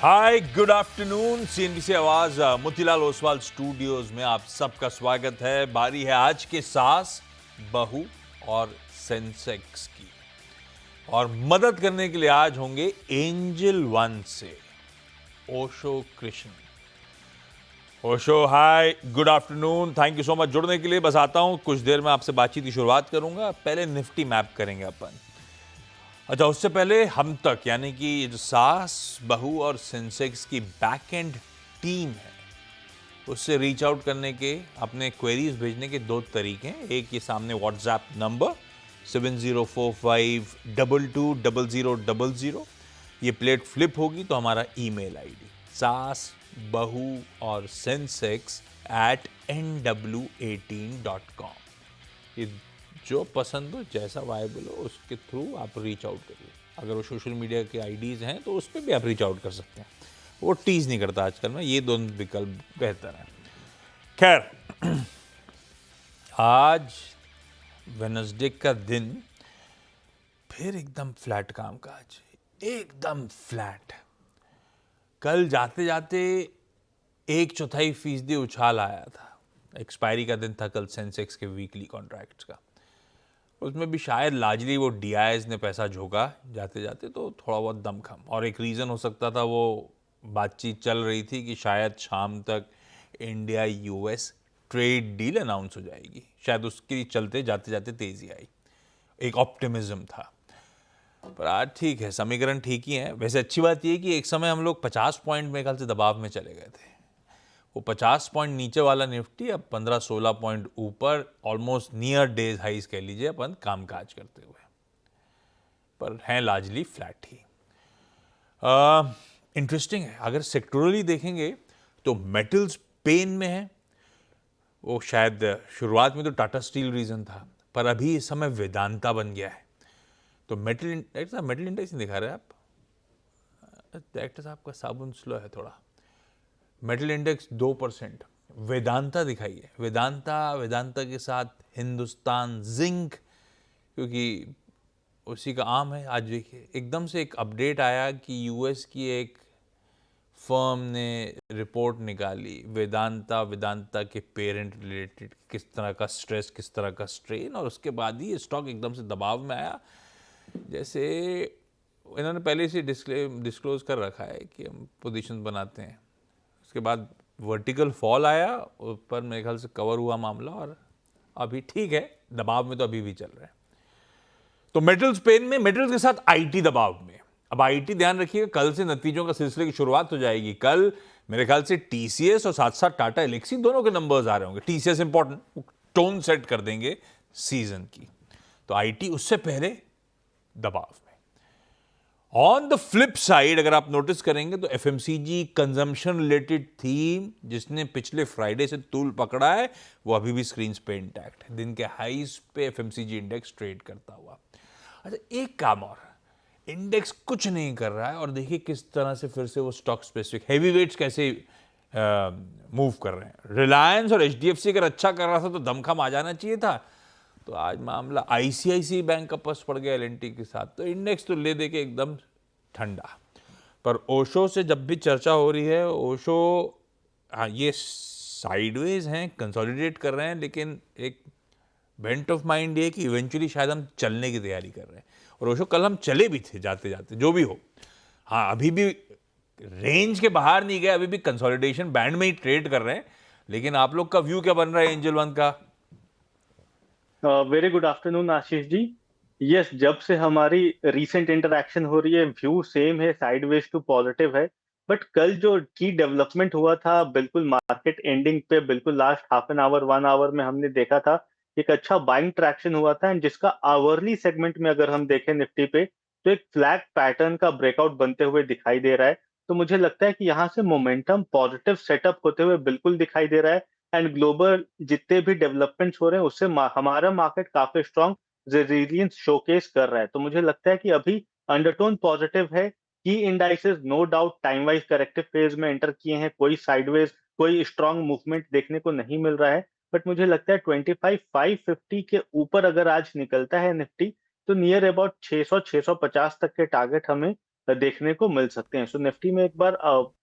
Hi good afternoon. CNBC आवाज Motilal Oswal studios में आप सबका स्वागत है। बारी है आज के सास, बहू और सेंसेक्स की, और मदद करने के लिए आज होंगे एंजल वन से Osho Krishna. Osho hi good afternoon, thank you so much जुड़ने के लिए। बस आता हूं, कुछ देर में आपसे बातचीत की शुरुआत करूंगा। पहले निफ्टी मैप करेंगे अपन। अच्छा, उससे पहले हम तक, यानी कि ये जो सास, बहू और सेंसेक्स की बैक एंड टीम है, उससे रीच आउट करने के, अपने क्वेरीज भेजने के दो तरीके हैं। एक ये सामने व्हाट्सएप नंबर 7045220000। ये प्लेट फ्लिप होगी तो हमारा ईमेल आईडी सास, बहू और सेंसेक्स @nw18.com। ये जो पसंद हो, जैसा वायबल हो, उसके थ्रू आप रीच आउट करिए। अगर वो सोशल मीडिया के आईडीज़ हैं तो उस पर भी आप रीच आउट कर सकते हैं। वो टीज़ नहीं करता आजकल में, ये दोनों विकल्प बेहतर है। खैर, आज वेडनेसडे का दिन फिर एकदम फ्लैट कामकाज, एकदम फ्लैट। कल जाते जाते 1/4% उछाल आया था। एक्सपायरी का दिन था कल सेंसेक्स के वीकली कॉन्ट्रैक्ट्स का। उसमें भी शायद लार्जली वो डीआईएस ने पैसा झोंका जाते जाते, तो थोड़ा बहुत दमखम। और एक रीज़न हो सकता था, वो बातचीत चल रही थी कि शायद शाम तक India US trade deal announce हो जाएगी, शायद उसके चलते जाते जाते तेज़ी आई। एक ऑप्टिमिज्म था। पर आज ठीक है, समीकरण ठीक ही है। वैसे अच्छी बात यह कि एक समय हम लोग 50 पॉइंट मेरे ख्याल से दबाव में चले गए थे। वो 50 पॉइंट नीचे वाला निफ्टी अब 15-16 पॉइंट ऊपर, ऑलमोस्ट नियर डेज हाइज कह लीजिए अपन कामकाज करते हुए, पर हैं लार्जली फ्लैट ही। इंटरेस्टिंग है, अगर सेक्टोरली देखेंगे तो मेटल्स पेन में है। वो शायद शुरुआत में तो टाटा स्टील रीजन था, पर अभी इस समय वेदांता बन गया है। तो मेटल इंडेक्स नहीं दिखा रहे आप? डायरेक्टर साहब का साबुन स्लो है थोड़ा। Metal index 2%। वेदांता दिखाइए, वेदांता के साथ हिंदुस्तान जिंक, क्योंकि उसी का आम है। आज देखिए एकदम से एक अपडेट आया कि यूएस की एक फर्म ने रिपोर्ट निकाली, वेदांता के पेरेंट रिलेटेड किस तरह का स्ट्रेस, किस तरह का स्ट्रेन, और उसके बाद ही स्टॉक एकदम से दबाव में आया। जैसे इन्होंने पहले से डिस्क्लोज कर रखा है कि हम पोजीशन बनाते हैं। उसके बाद वर्टिकल फॉल आया, ऊपर मेरे ख्याल से कवर हुआ मामला, और अभी ठीक है, दबाव में तो अभी भी चल रहे हैं। तो मेटल्स पेन में, मेटल्स के साथ आईटी दबाव में। अब आईटी ध्यान रखिएगा, कल से नतीजों का सिलसिले की शुरुआत हो जाएगी। कल मेरे ख्याल से टीसीएस और साथ साथ टाटा एलेक्सी दोनों के नंबर्स आ रहे होंगे। टीसीएस इंपॉर्टेंट, टोन सेट कर देंगे सीजन की। तो आईटी उससे पहले दबाव में। ऑन द फ्लिप साइड अगर आप नोटिस करेंगे तो एफएमसीजी कंजम्पशन रिलेटेड थीम, जिसने पिछले फ्राइडे से तूल पकड़ा है, वो अभी भी स्क्रीन पे इंटैक्ट है। दिन के हाईज पे एफएमसीजी इंडेक्स ट्रेड करता हुआ। अच्छा, एक काम और, इंडेक्स कुछ नहीं कर रहा है, और देखिए किस तरह से फिर से वो स्टॉक स्पेसिफिक हैवी वेट्स कैसे मूव कर रहे हैं। रिलायंस और एचडीएफसी अगर अच्छा कर रहा था तो दमखम आ जाना चाहिए था। तो आज मामला आईसीआईसी बैंक का पस पड़ गया एलएनटी के साथ, तो इंडेक्स तो ले दे के एकदम ठंडा। पर ओशो से जब भी चर्चा हो रही है, ओशो हाँ ये साइडवेज हैं, कंसोलिडेट कर रहे हैं, लेकिन एक बेंट ऑफ माइंड ये कि इवेंचुअली शायद हम चलने की तैयारी कर रहे हैं। और ओशो कल हम चले भी थे जाते जाते, जो भी हो। हाँ, अभी भी रेंज के बाहर नहीं गए, अभी भी कंसोलिडेशन बैंड में ही ट्रेड कर रहे हैं। लेकिन आप लोग का व्यू क्या बन रहा है एंजल वन का? Very good afternoon Ashish ji. Yes, जब से हमारी रीसेंट इंटरेक्शन हो रही है, व्यू सेम है, साइडवेज टू पॉजिटिव है। बट कल जो की डेवलपमेंट हुआ था, बिल्कुल मार्केट एंडिंग पे, बिल्कुल last half an hour 1 hour में हमने देखा था एक अच्छा बाइंग ट्रैक्शन हुआ था, एंड जिसका आवरली सेगमेंट में अगर हम देखें निफ्टी पे, तो एक फ्लैग पैटर्न का ब्रेकआउट बनते हुए दिखाई दे रहा है। तो मुझे लगता है कि यहाँ से मोमेंटम पॉजिटिव सेटअप होते हुए बिल्कुल दिखाई दे रहा है। एंड ग्लोबल जितने भी डेवलपमेंट्स हो रहे हैं, उससे हमारा मार्केट काफी स्ट्रांग रेजिलियंस शोकेस कर रहा है। तो मुझे लगता है कि अभी अंडरटोन पॉजिटिव है। की indices no doubt time wise corrective phase में एंटर किए हैं, कोई साइडवेज, कोई स्ट्रांग मूवमेंट देखने को नहीं मिल रहा है। बट मुझे लगता है 25,550 के ऊपर अगर आज निकलता है निफ्टी, तो नियर अबाउट 600 650 तक के टारगेट हमें देखने को मिल सकते हैं। सो निफ्टी में एक बार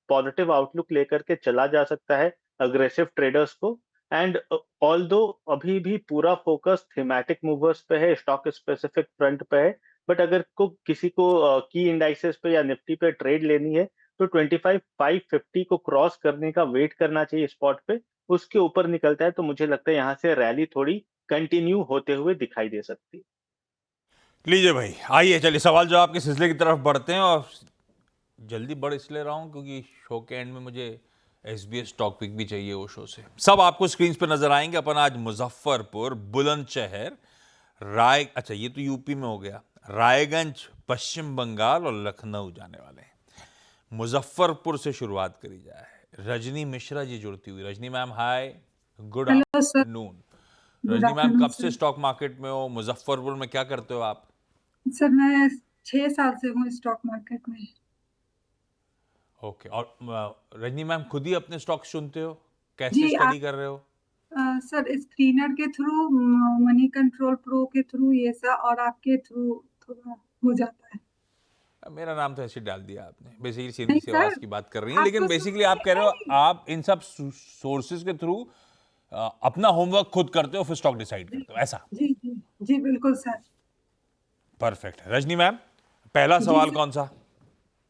पॉजिटिव आउटलुक लेकर के चला जा सकता है अग्रेसिव ट्रेडर्स को। एंड ऑल्दो अभी भी पूरा फोकस थीमेटिक मूवर्स पे है, स्टॉक स्पेसिफिक फ्रंट पे है। बट अगर किसी को की इंडाइसेस पे या निफ्टी पे ट्रेड लेनी है तो 25,550 को क्रॉस करने का वेट करना चाहिए स्पॉट पे। उसके ऊपर निकलता है तो मुझे लगता है यहाँ से रैली थोड़ी कंटिन्यू होते हुए दिखाई दे सकती है। लीजिए भाई, आइए चलिए सवाल जवाब के सिलसिले की तरफ बढ़ते हैं। और जल्दी बढ़ इसलिए रहा हूं क्योंकि शो के एंड में मुझे एसबीएस स्टॉक पिक भी चाहिए वो शो से। सब आपको स्क्रीन पे नजर आएंगे। अपन आज मुजफ्फरपुर, बुलंदशहर, अच्छा ये तो यूपी में हो गया, रायगंज पश्चिम बंगाल और लखनऊ जाने वाले हैं। मुजफ्फरपुर से शुरुआत करी जाए। रजनी मिश्रा जी जुड़ती हुई। Rajni ma'am hi, good hello sir. Afternoon. Good Rajni ma'am afternoon कब से सर। स्टॉक मार्केट में हो? मुजफ्फरपुर में क्या करते हो आप? सर मैं 6 साल से हूँ स्टॉक मार्केट में। ओके। और रजनी मैम खुद ही अपने स्टॉक चुनते हो? कैसे जी स्टडी कर रहे हो? सर स्क्रीनर के थ्रू, मनी कंट्रोल प्रो के थ्रू, ये सब, और आपके थ्रू थोड़ा हो जाता है। मेरा नाम तो ऐसे डाल दिया आपने। बेसिकली सीधी नहीं सी आवाज सर, की बात कर रही हैं, लेकिन आपको बेसिकली आप सुनिए कह रहे हो नहीं। आप इन सब सोर्सेज के थ्रू अपना होमवर्क खुद करते हो, फिर स्टॉक डिसाइड जी करते हो, ऐसा? जी जी जी बिल्कुल सर। परफेक्ट। रजनी मैम, पहला जी सवाल सर। कौन सा?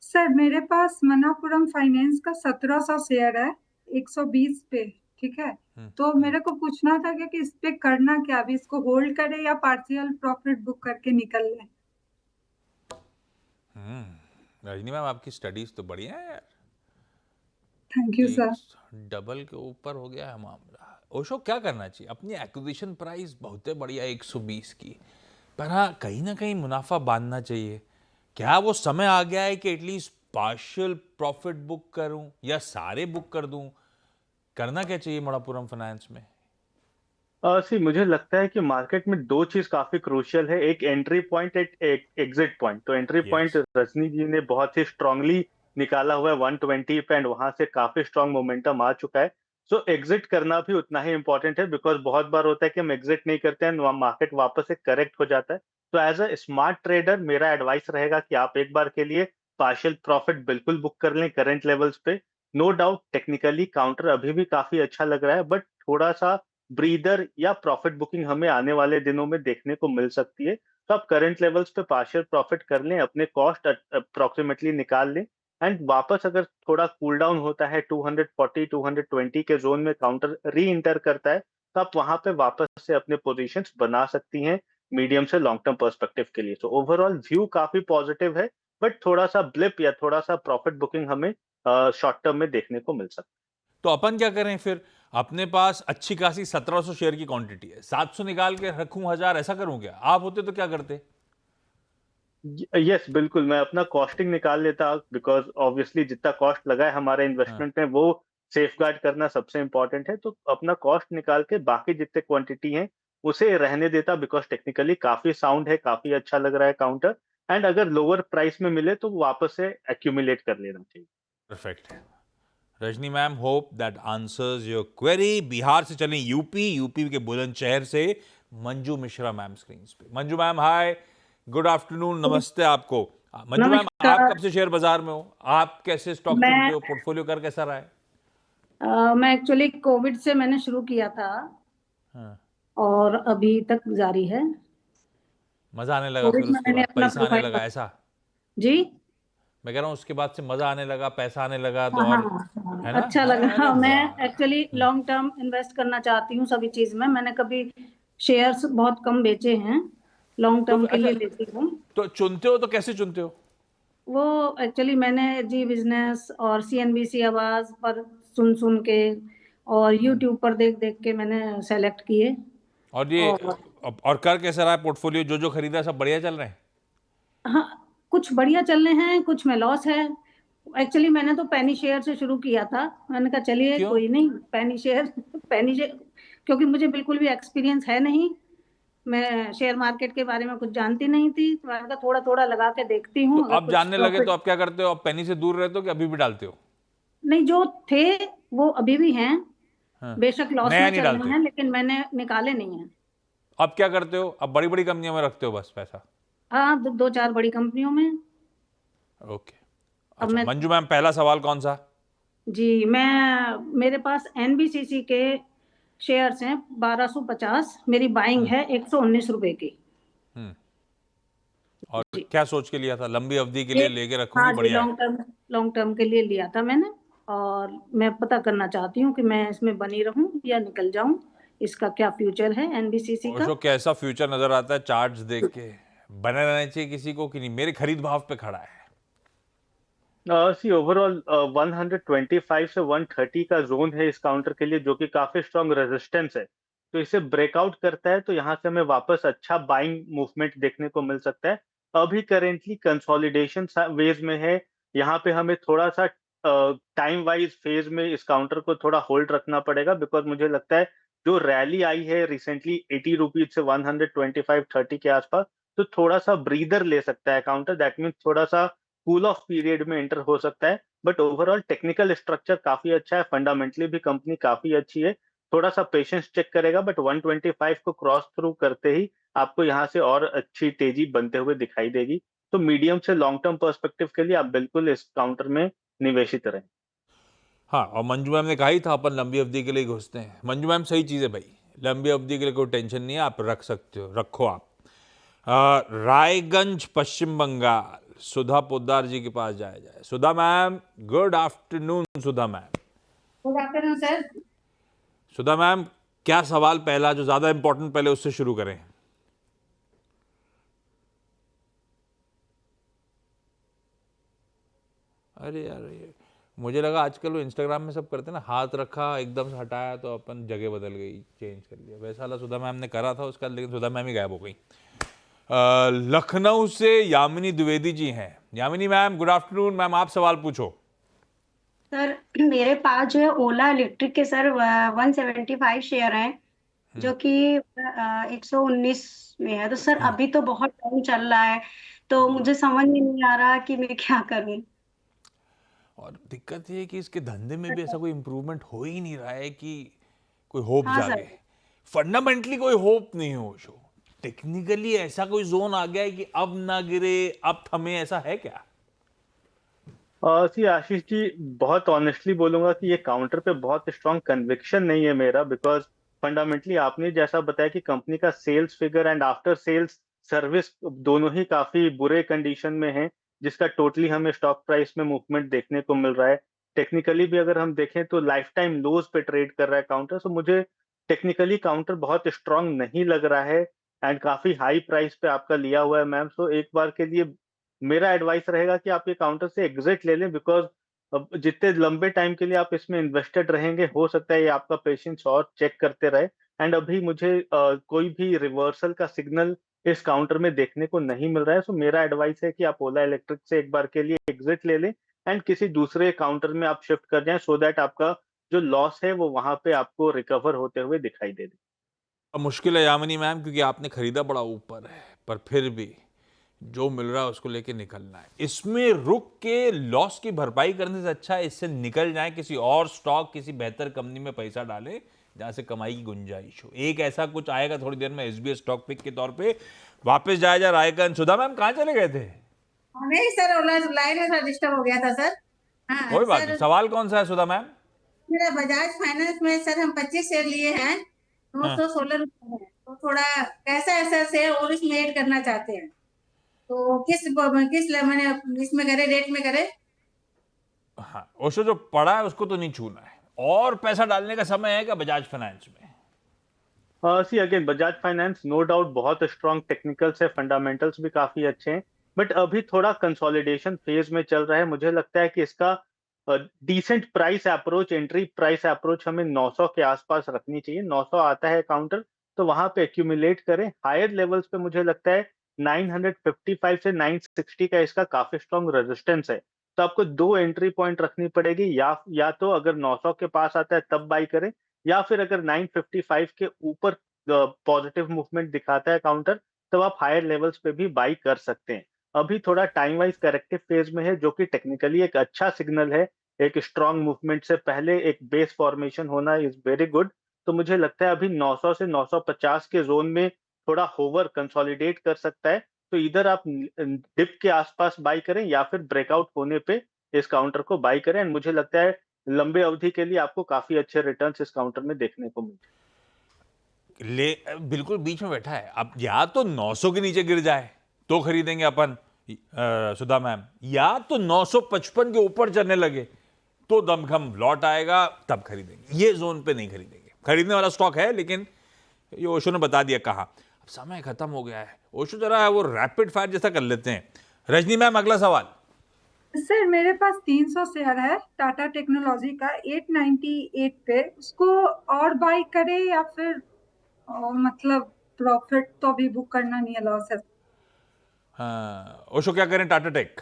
सर मेरे पास मनापुरम फाइनेंस का 1700 शेयर है, 120 पे। ठीक है। तो मेरे को पूछना था कि इस पे करना क्या, अभी इसको होल्ड करें या पार्शियल प्रॉफिट बुक करके निकल लें। रजनी मैम आपकी स्टडीज तो बढ़िया है यार। थैंक यू एक सर। डबल के ऊपर हो गया है मामला। ओशो, क्या करना चाहिए? अपनी एक्विजिशन प्राइस बहुत है बढ़िया 120 की, पर हाँ कहीं ना कहीं मुनाफा बांधना चाहिए। क्या वो समय आ गया है कि एटलीस्ट पार्शियल प्रॉफिट बुक करूं या सारे बुक कर दूं? करना क्या चाहिए मणप्पुरम फाइनेंस में? सी मुझे लगता है कि मार्केट में दो चीज काफी क्रूशियल है, एक एंट्री पॉइंट, एक एग्जिट पॉइंट। तो एंट्री पॉइंट यस। रजनी जी ने बहुत ही स्ट्रांगली निकाला हुआ है 120 पे, एंड वहां से काफी स्ट्रांग मोमेंटम आ चुका है। सो एग्जिट करना भी उतना ही इंपॉर्टेंट है, बिकॉज बहुत बार होता है कि हम एग्जिट नहीं करते हैं, मार्केट वापस से करेक्ट हो जाता है। तो एज अ स्मार्ट ट्रेडर मेरा एडवाइस रहेगा कि आप एक बार के लिए पार्शियल प्रॉफिट बिल्कुल बुक कर लें करंट लेवल्स पे। नो डाउट टेक्निकली काउंटर अभी भी काफी अच्छा लग रहा है, बट थोड़ा सा ब्रीदर या प्रॉफिट बुकिंग हमें आने वाले दिनों में देखने को मिल सकती है। तो आप करंट लेवल्स पे पार्शियल प्रॉफिट कर लें, अपने कॉस्ट अप्रोक्सीमेटली निकाल लें, एंड वापस अगर थोड़ा कूल डाउन होता है 240 220 के जोन में काउंटर री इंटर करता है, तो आप वहां पे वापस से अपने पोजीशंस बना सकती हैं मीडियम से लॉन्ग टर्म पर्सपेक्टिव के लिए। तो ओवरऑल व्यू काफी पॉजिटिव है, बट थोड़ा सा ब्लिप या थोड़ा सा प्रॉफिट बुकिंग हमें शॉर्ट टर्म में देखने को मिल सकता है। तो अपन क्या करें फिर? अपने पास अच्छी खासी 1700 शेयर की क्वांटिटी है, 700 निकाल के रखूं, 1000 ऐसा करूं क्या? आप होते तो क्या करते? यस बिल्कुल, मैं अपना कॉस्टिंग निकाल लेता, बिकॉज ऑब्वियसली जितना कॉस्ट लगा है हमारे हाँ। इन्वेस्टमेंट में वो सेफ गार्ड करना सबसे इंपॉर्टेंट है। तो अपना कॉस्ट निकाल के बाकी जितने क्वांटिटी है उसे रहने देता, बिकॉज टेक्निकली काफी साउंड है, काफी अच्छा लग रहा है काउंटर। एंड अगर लोअर प्राइस में मिले तो वापस से एक्यूमुलेट कर लेना चाहिए। Perfect. Rajni ma'am, hope that answers your query. Bihar से चलें यूपी, यूपी के बुलंदशहर से मंजू मिश्रा मैम स्क्रीन पे। Manju ma'am hi, good afternoon, नमस्ते आपको। मंजू मैम, आप नमस्कार। कब से शेयर बाजार में हो? आप कैसे स्टॉक चुनते मैं हो? पोर्टफोलियो कर कैसा रहा है? मैं एक्चुअली कोविड से मैंने शुरू किया था हाँ। और अभी तक जारी है। मजा आने लगा फिर कोविड में उसके मैंने बाद अपना पैसा आने प्रोफाइल लगा, ऐसा? जी। मैं कह रहा हूँ उसके बाद से मजा आने लगा, पैसा आने लगा तो हाँ हाँ और, हाँ, है ना? अच्छा लगा। हाँ, अरे हाँ, मैं वाह। एक्चुअली लॉन्ग टर्म इन्वेस्ट करना चाहती हूँ सभी चीज में। मैंने कभी शेयर्स बहुत कम बेचे हैं, लॉन्ग तो टर्म के अच्छा, लिए लेती हूँ। तो चुनते हो तो कैसे चुनते हो? वो एक्चुअली मैंने जी बिजनेस और सीएनबीसी आवाज पर सुन सुन के और यूट्यूब पर देख देख के मैंने सेलेक्ट किए। और ये और और कर कैसा रहा है पोर्टफोलियो? जो खरीदा सब बढ़िया चल रहे हैं? हाँ, कुछ बढ़िया चल रहे हैं, कुछ में लॉस है। एक्चुअली मैंने तो पेनी शेयर से शुरू किया था। मैंने कहा चलिए क्यों? कोई नहीं, पेनी शेयर पेनी शेयर, क्योंकि मुझे बिल्कुल भी एक्सपीरियंस है नहीं। मैं शेयर मार्केट के बारे में कुछ जानती नहीं थी, तो मैंने कहा थोड़ा थोड़ा लगा के देखती तो हूँ, अगर अब कुछ जानने लगे तो प्रॉफिट। अब क्या करते हो? अब पेनी से दूर रहते हो कि अभी भी डालते हो? नहीं, जो थे वो अभी भी हैं। हाँ। बेशक लॉस नया में नहीं चल रहे डालते? हैं, लेकिन मैंने निकाले नहीं है। अब क्या करते हो? अब बड़ी बड़ी कंपनियों में रखते हो बस पैसा? हाँ, दो चार बड़ी कंपनियों में। ओके, अब अच्छा मैं मंजू मैम, पहला सवाल कौन सा? जी, मेरे पास एनबीसीसी के शेयर्स हैं 1250, मेरी बाइंग है 119 रुपए की। और जी क्या सोच के लिया था? लंबी अवधि के ये लिए लेके रखूंगी, हाँ जी, बढ़िया है। लॉन्ग टर्म के लिए लिया था मैंने, और मैं पता करना चाहती हूँ कि मैं इसमें बनी रहूं या निकल जाऊं, इसका क्या फ्यूचर है एनबीसीसी का। ओशो, कैसा फ्यूचर नजर आता है चार्ट्स देख के? बने रहना चाहिए किसी को कि नहीं? मेरे खरीद भाव पे खड़ा है। सी ओवरऑल 125 से 130 का जोन है इस काउंटर के लिए, जो कि काफी स्ट्रॉन्ग रेजिस्टेंस है। तो इसे ब्रेकआउट करता है तो यहाँ से हमें वापस अच्छा बाइंग मूवमेंट देखने को मिल सकता है। अभी करेंटली कंसोलिडेशन वेज में है। यहाँ पे हमें थोड़ा सा टाइम वाइज फेज में इस काउंटर को थोड़ा होल्ड रखना पड़ेगा, बिकॉज मुझे लगता है जो रैली आई है रिसेंटली 80 रुपीज से 125-30 के आसपास, तो थोड़ा सा ब्रीदर ले सकता है काउंटर। दैट मीन्स थोड़ा सा कूल ऑफ पीरियड में एंटर हो सकता है। बट ओवरऑल टेक्निकल स्ट्रक्चर काफी अच्छा है, फंडामेंटली भी कंपनी काफी अच्छी है। थोड़ा सा पेशेंस चेक करेगा, बट 125 को क्रॉस थ्रू करते ही आपको यहाँ से और अच्छी तेजी बनते हुए दिखाई देगी। तो मीडियम से लॉन्ग टर्म पर्सपेक्टिव के लिए आप बिल्कुल इस काउंटर में निवेशित रहें। हाँ, और मंजू मैम ने कहा ही था अपन लंबी अवधि के लिए घुसते हैं। मंजू मैम सही चीज़ है भाई, लंबी अवधि के लिए कोई टेंशन नहीं है, आप रख सकते हो, रखो आप। रायगंज पश्चिम बंगाल, सुधा पोद्दार जी के पास जाया जाए। Sudha ma'am, good afternoon Sudha ma'am. Good afternoon sir. Sudha ma'am, क्या सवाल पहला जो ज्यादा इंपॉर्टेंट, पहले उससे शुरू करें। अरे यार, ये मुझे लगा आजकल वो इंस्टाग्राम में सब करते हैं ना, हाथ रखा एकदम से हटाया तो अपन जगह बदल गई, चेंज कर लिया। वैसा वाला सुधा मैम ने करा था उसका, लेकिन सुधा मैम ही गायब हो गई। लखनऊ से यामिनी द्विवेदी जी हैं। Yamini ma'am, good afternoon ma'am, आप सवाल पूछो। सर मेरे पास जो है ओला इलेक्ट्रिक के सर 175 शेयर हैं, जो कि 119 में है। तो सर अभी तो बहुत डाउन चल रहा है, तो मुझे समझ में नहीं आ रहा कि मैं क्या करूं। और दिक्कत ये है कि इसके धंधे में भी ऐसा कोई इंप्रूवमेंट हो ही नहीं रहा है कि कोई होप हाँ जागे। सर। फंडामेंटली कोई होप नहीं है ओशो। टेक्निकली ऐसा कोई जोन आ गया है कि अब ना गिरे, अब थमे, ऐसा है क्या? सी आशीष जी, बहुत ऑनेस्टली बोलूंगा कि ये काउंटर पे बहुत स्ट्रांग कन्विक्शन नहीं है मेरा, बिकॉज फंडामेंटली आपने जैसा बताया कि कंपनी का sales figure and after sales service दोनों ही काफी बुरे कंडीशन में है, जिसका टोटली हमें स्टॉक प्राइस में मूवमेंट देखने को मिल रहा है। टेक्निकली भी अगर हम देखें तो लाइफ टाइम लोज पे ट्रेड कर रहा है काउंटर। सो मुझे टेक्निकली काउंटर बहुत स्ट्रांग नहीं लग रहा है, एंड काफी हाई प्राइस पे आपका लिया हुआ है मैम। सो एक बार के लिए मेरा एडवाइस रहेगा कि आप ये काउंटर से एग्जिट ले लें, बिकॉज अब जितने लंबे टाइम के लिए आप इसमें इन्वेस्टेड रहेंगे, हो सकता है ये आपका पेशेंस और चेक करते रहे। एंड अभी मुझे कोई भी रिवर्सल का सिग्नल इस काउंटर में देखने को नहीं मिल रहा है। सो मेरा एडवाइस है कि आप ओला इलेक्ट्रिक से एक बार के लिए एग्जिट ले लें एंड किसी दूसरे काउंटर में आप शिफ्ट कर जाएं, सो दैट आपका जो लॉस है वो वहां पे आपको रिकवर होते हुए दिखाई दे। अब मुश्किल है यामिनी मैम, क्योंकि आपने खरीदा बड़ा ऊपर है, पर फिर भी जो मिल रहा है उसको लेके निकलना है। इसमें रुक के लॉस की भरपाई करने से अच्छा है इससे निकल जाए, किसी और स्टॉक, किसी बेहतर कंपनी में पैसा डालें जहां से कमाई की गुंजाइश हो। एक ऐसा कुछ आएगा थोड़ी देर में एसबीएस स्टॉक पिक के तौर पे। वापस जाया जा रायगंज। सुधा मैम, कहाँ चले गए थे? नहीं सर, लाइन में थोड़ा डिस्टर्ब हो गया था सर। हाँ कोई बात नहीं। सर, सवाल कौन सा है सुधा मैम? मेरा बजाज फाइनेंस में सर हम 25 शेयर लिए हैं, हाँ, 916 रुपए है। तो थोड़ा कैसा ऐसा शेयर और इसमें ऐड करना चाहते हैं, तो किस मैंने इसमें करे, रेट में करे। हाँ, ओशो जो पड़ा है उसको तो नहीं छूना है, और पैसा डालने का समय है क्या बजाज फाइनेंस में? See again, Bajaj finance no doubt बहुत स्ट्रांग टेक्निकल्स है, फंडामेंटल्स भी काफी अच्छे हैं, बट अभी थोड़ा कंसोलिडेशन फेज में चल रहा है। मुझे लगता है कि इसका decent price approach, entry price approach हमें 900 के आसपास रखनी चाहिए। 900 आता है काउंटर तो वहां पे एक्यूमुलेट करें। हायर लेवल्स पे मुझे लगता है 955 से 960 का इसका काफी स्ट्रांग रेजिस्टेंस है। तो आपको दो एंट्री पॉइंट रखनी पड़ेगी, या तो अगर 900 के पास आता है तब बाई करें, या फिर अगर 955 के ऊपर पॉजिटिव मूवमेंट दिखाता है काउंटर, तब आप हायर लेवल्स पे भी बाई कर सकते हैं। अभी थोड़ा टाइम वाइज करेक्टिव फेज में है, जो कि टेक्निकली एक अच्छा सिग्नल है। एक स्ट्रांग मूवमेंट से पहले एक बेस फॉर्मेशन होना इज वेरी गुड। तो मुझे लगता है अभी 900 से 950 के जोन में थोड़ा होवर कंसोलिडेट कर सकता है, तो इधर आप डिप के आसपास बाई करें या फिर ब्रेकआउट होने पे इस काउंटर को बाई करें। एंड मुझे लगता है लंबे अवधि के लिए आपको काफी अच्छे रिटर्न्स इस काउंटर में देखने को मिलते ले बिल्कुल बीच में बैठा है। अब या तो 900 के नीचे गिर जाए तो खरीदेंगे अपन सुधा मैम, या तो 955 के ऊपर चलने लगे तो दमखम लौट आएगा, तब खरीदेंगे। ये जोन पे नहीं खरीदेंगे। खरीदने वाला स्टॉक है, लेकिन ये ओशो ने बता दिया कहाँ। अब समय खत्म हो गया है। ओशो जरा वो रैपिड फायर जैसा कर लेते हैं। रजनी मैम, अगला सवाल। सर मेरे पास 300 शेयर है टाटा टेक्नोलॉजी का 898 पे, उसको और बाई करे या फिर मतलब प्रॉफिट तो अभी बुक करना नहीं है, लॉस है। हाँ, ओशो क्या करें टाटा टेक?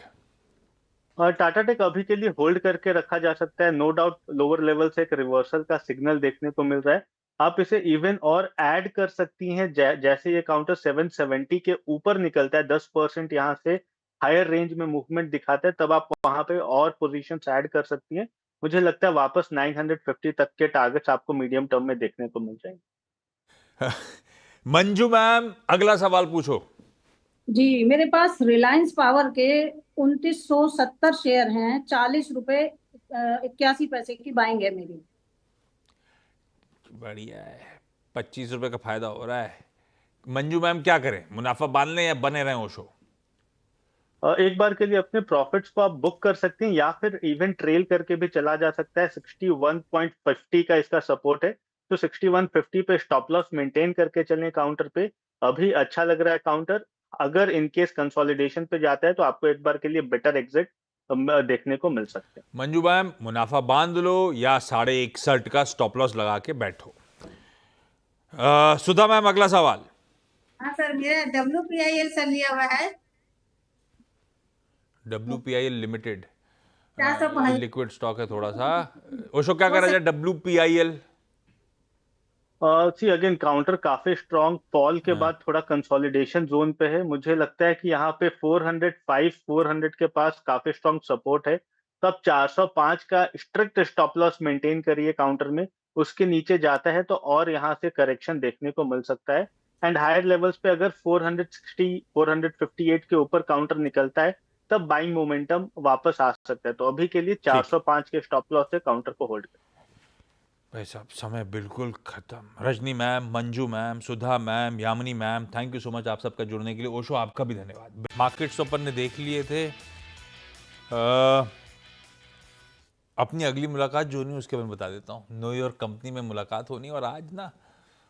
और टाटा टेक अभी के लिए होल्ड करके रखा जा सकता है। नो डाउट लोअर लेवल से एक रिवर्सल का सिग्नल देखने को मिल रहा है। आप इसे इवन और ऐड कर सकती हैं जैसे ये काउंटर 770 के ऊपर निकलता है, 10% यहाँ से हायर रेंज में मूवमेंट दिखाता है, तब आप वहां पे और पोजीशंस ऐड कर सकती हैं। मुझे लगता है वापस 950 तक के टारगेट्स आपको मीडियम टर्म में देखने को मिल जाएंगे। मंजू मैम, अगला सवाल पूछो। जी, मेरे पास रिलायंस पावर के 2970 शेयर हैं, 40 रुपए 81 पैसे की बाइंग है मेरी। बढ़िया है, 25 रुपए का फायदा हो रहा है। मंजू मैम क्या करें, मुनाफा बांध लें या बने रहें ओशो? एक बार के लिए अपने प्रॉफिट्स को आप बुक कर सकते हैं या फिर इवन ट्रेल करके भी चला जा सकता है। 61.50 का इसका सपोर्ट है, तो 6150 पे स्टॉप लॉस मेंटेन करके चलें काउंटर पे। अभी अच्छा लग रहा है काउंटर। अगर इनकेस कंसोलिडेशन पे जाता है तो आपको एक बार के लिए बेटर एग्जिट देखने को मिल सकते हैं। मंजू मैम, मुनाफा बांध लो या 61.5 का स्टॉप लॉस लगा के बैठो। सुधा मैम, अगला सवाल। हाँ सर, मेरा WPIL सर लिया हुआ है WPIL लिमिटेड 405। लिक्विड स्टॉक है थोड़ा सा। ओशो क्या कर रहा है WPIL? सी अगेन काउंटर काफी स्ट्रॉन्ग फॉल के बाद थोड़ा कंसोलिडेशन जोन पे है। मुझे लगता है कि यहाँ पे 405 400 के पास काफी स्ट्रॉन्ग सपोर्ट है, तो अब 405 का स्ट्रिक्ट स्टॉप लॉस मेंटेन करिए काउंटर में। उसके नीचे जाता है तो और यहाँ से करेक्शन देखने को मिल सकता है। एंड हायर लेवल्स पे अगर 460 458 के ऊपर काउंटर निकलता है तब बाइंग मोमेंटम वापस आ सकता है। तो अभी के लिए 405 के स्टॉप लॉस से काउंटर को होल्ड करें। भाई साहब, समय बिल्कुल खत्म। Rajni ma'am, Manju ma'am, Sudha ma'am, Yamini ma'am, thank you so much आप सबका जुड़ने के लिए। ओशो, आपका भी धन्यवाद। मार्केट्स अपन ने देख लिए थे। अपनी अगली मुलाकात जो नहीं उसके बारे में बता देता हूँ। नो योर कंपनी में मुलाकात होनी, और आज ना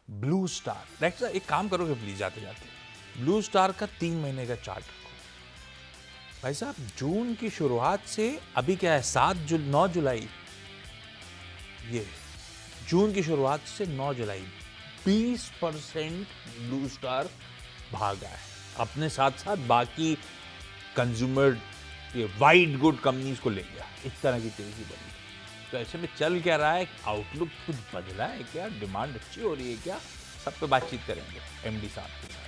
ब्लू स्टार। नेक्स्ट एक काम करोगे प्लीज, जाते जाते ब्लू स्टार का 3 महीने का चार्ट रखो। भाई साहब, जून की शुरुआत से अभी क्या है, 9 जुलाई, ये जून की शुरुआत से 9 जुलाई 20% ब्लू स्टार भागा है। अपने साथ साथ बाकी कंज्यूमर ये वाइट गुड कंपनीज को ले गया। इस तरह की तेजी बनी। तो ऐसे में चल क्या रहा है, आउटलुक कुछ बदला है क्या, डिमांड अच्छी हो रही है क्या, सब पे बातचीत करेंगे MD साहब के साथ।